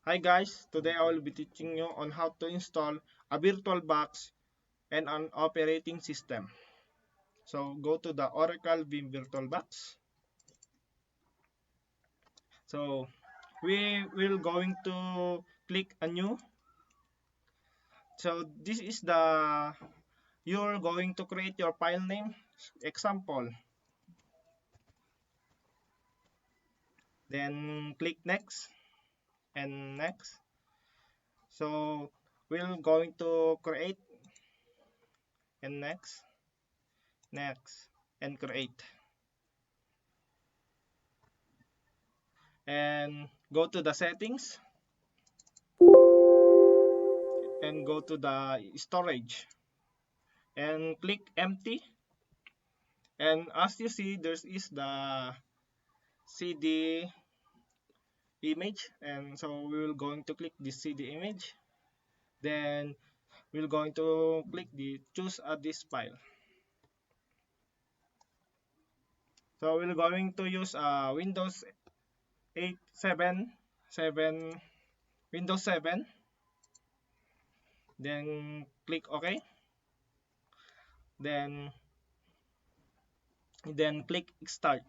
Hi guys, today I will be teaching you on how to install a virtual box and an operating system. So go to the Oracle Vim VirtualBox. So we will going to click a new. So this is the you're going to create your file name. Example. Then click next and next. So we're going to create and next and create. And go to the settings and go to the storage and click empty, and as you see there is the CD image, and so we will going to click this CD image, then we're going to click the choose a disk file. So we're going to use Windows 8 7 Windows 7, then click OK, then click start.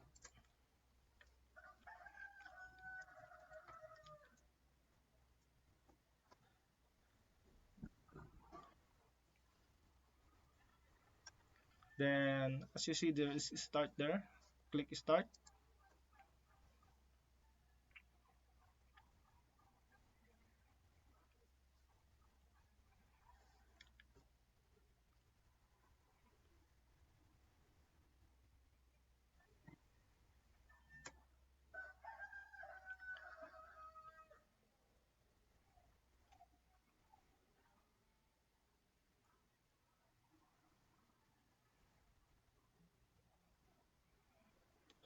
Then as you see there is start there, click start.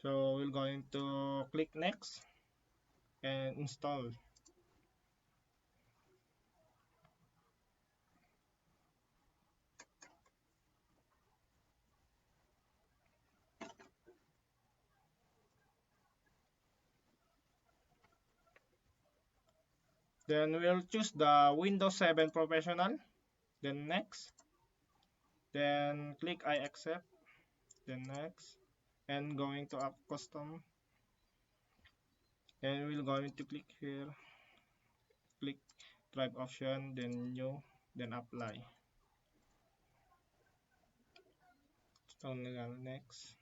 So we're going to click next and install. Then we'll choose the Windows 7 Professional, then next, then click I accept, then next, and going to app custom, and we're going to click here, click drive option, then new, then apply. So next,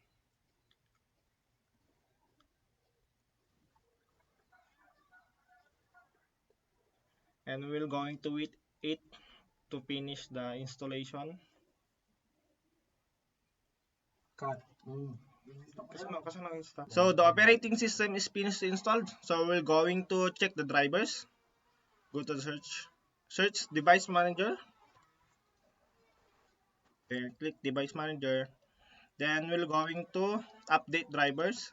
and we're going to wait it to finish the installation. So the operating system is finished installed. So we're going to check the drivers. Go to the search device manager. Then click device manager. Then we're going to update drivers.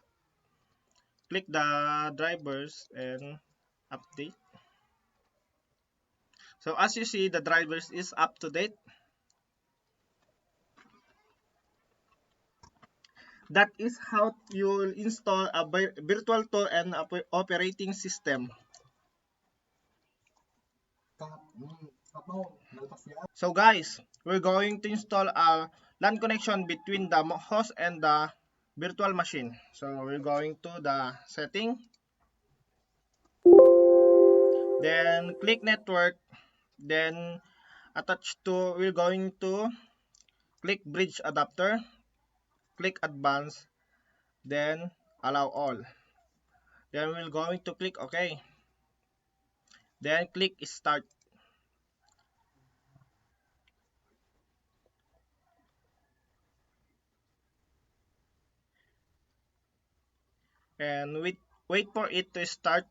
Click the drivers and update. So as you see, the drivers is up to date. That is how you will install a virtual tool and operating system. So guys, we're going to install a LAN connection between the host and the virtual machine. So we're going to the setting, then click network, then attach to, we're going to click bridge adapter, click advanced, then allow all. Then we're going to click OK. Then click start. And wait for it to start.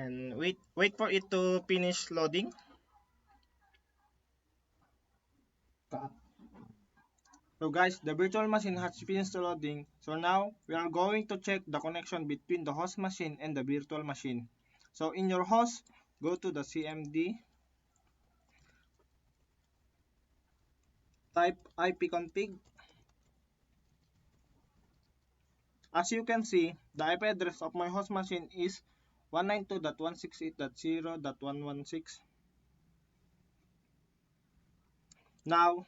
and wait for it to finish loading. So guys, the virtual machine has finished loading. So now we are going to check the connection between the host machine and the virtual machine. So in your host, go to the CMD, type ipconfig. As you can see, the IP address of my host machine is 192.168.0.116. Now,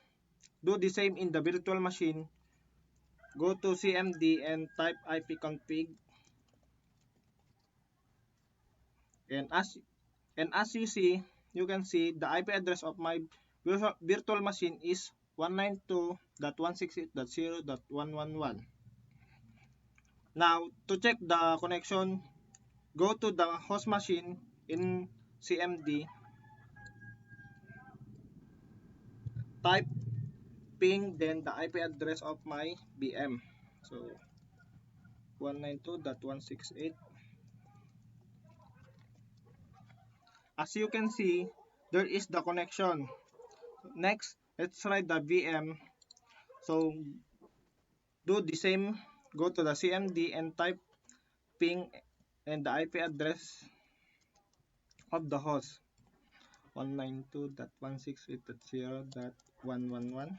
do the same in the virtual machine. Go to CMD and type ipconfig. And as you see, you can see the IP address of my virtual machine is 192.168.0.111. Now, to check the connection, go to the host machine in CMD, type ping, then the IP address of my VM. So, 192.168. As you can see, there is the connection. Next, let's try the VM. So, do the same. Go to the CMD and type ping and the IP address of the host, 192.168.0.111.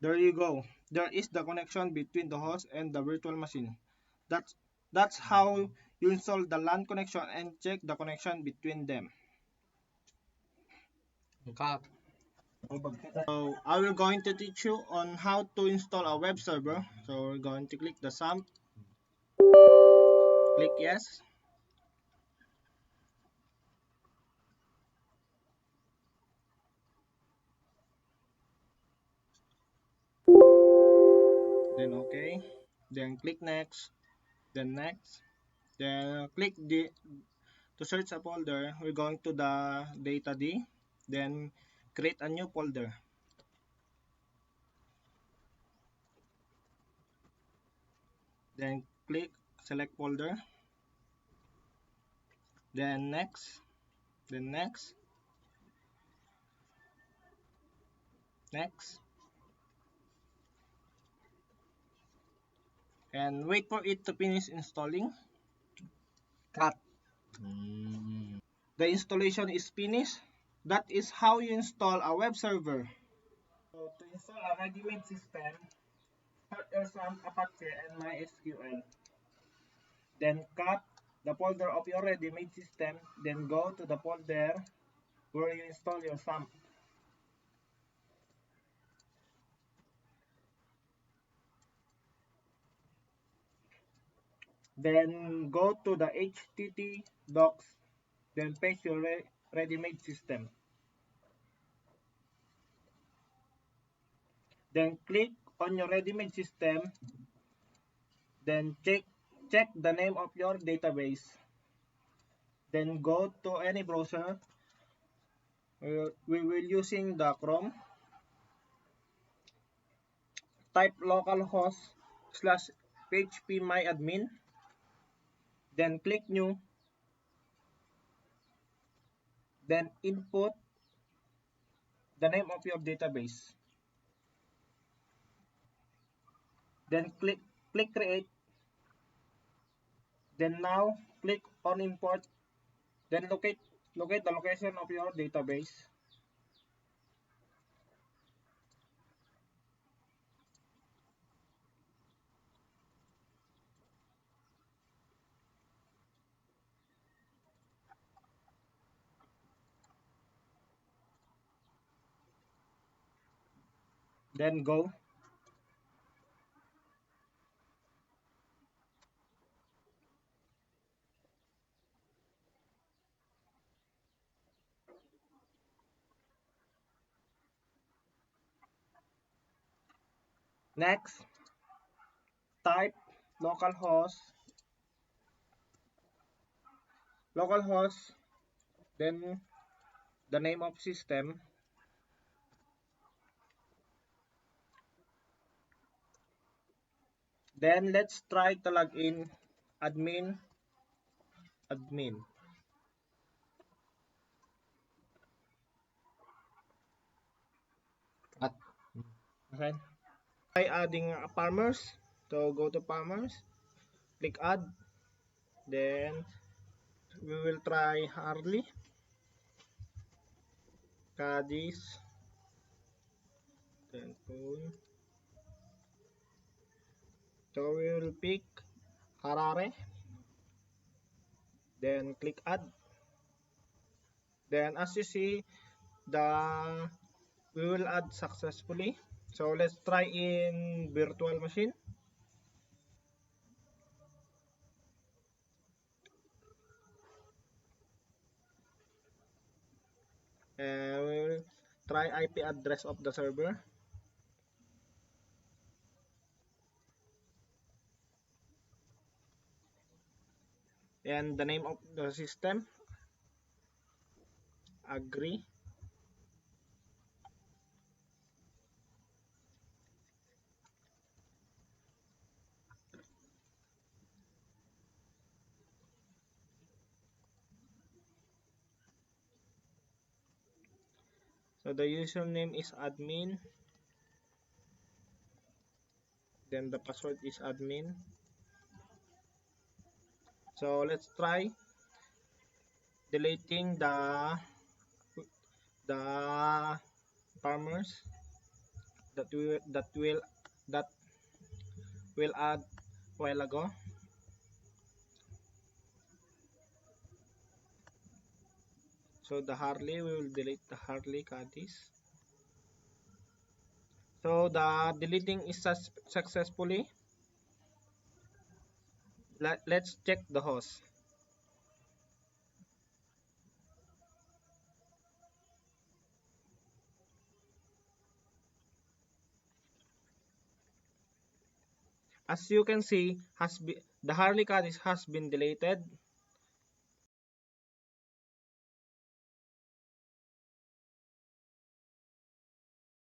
There you go. There is the connection between the host and the virtual machine. That's that's how you install the LAN connection and check the connection between them. So I will going to teach you on how to install a web server. So we're going to click the sum, click yes. Then okay. Then click next. Then next. Then click the to search a folder. We're going to the data D. Then create a new folder. Then click select folder. Then next. Then next. Next. And wait for it to finish installing. Cut. The installation is finished. That is how you install a web server. So to install a ready-made system, start some Apache and MySQL. Then cut the folder of your ready-made system. Then go to the folder where you install your SAM. Then go to the HTTP docs. Then paste your ready-made system. Then click on your ready-made system. Then check the name of your database. Then go to any browser. We will using the Chrome. Type localhost slash phpMyAdmin. Then click new. Then input the name of your database. Then click create. Then now click on import. Then locate the location of your database. Then go. Next, type localhost, then the name of system. Then let's try to log in admin admin. At, okay. Try adding farmers. So go to farmers, click add, then we will try Harley, Cadiz, then phone. So we will pick Harare, then click add. Then as you see, the we will add successfully. So let's try in virtual machine. And we will try IP address of the server and the name of the system. Agree. So the username is admin. Then the password is admin. So let's try deleting the farmers that will add while ago. So the Harley, we will delete the Harley Cadiz. So the deleting is successfully. Let's check the host. As you can see, the Harley Cadiz has been deleted.